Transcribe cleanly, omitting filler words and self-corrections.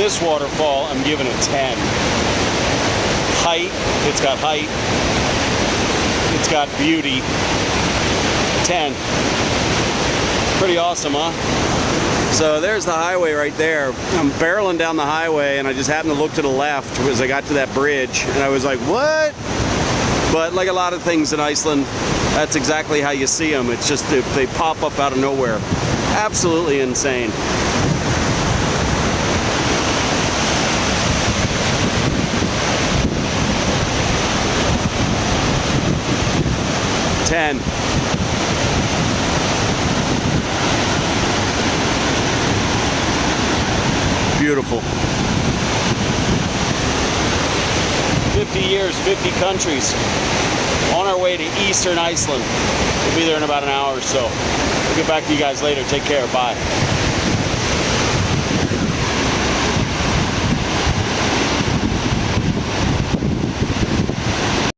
This waterfall, I'm giving it 10. Height, it's got height. It's got beauty. 10. Pretty awesome, huh? So there's the highway right there. I'm barreling down the highway and I just happened to look to the left as I got to that bridge and I was like, what? But like a lot of things in Iceland, that's exactly how you see them. It's just they pop up out of nowhere. Absolutely insane. Ten. Beautiful. 50 years, 50 countries. On our way to Eastern Iceland. We'll be there in about an hour or so. We'll get back to you guys later. Take care. Bye.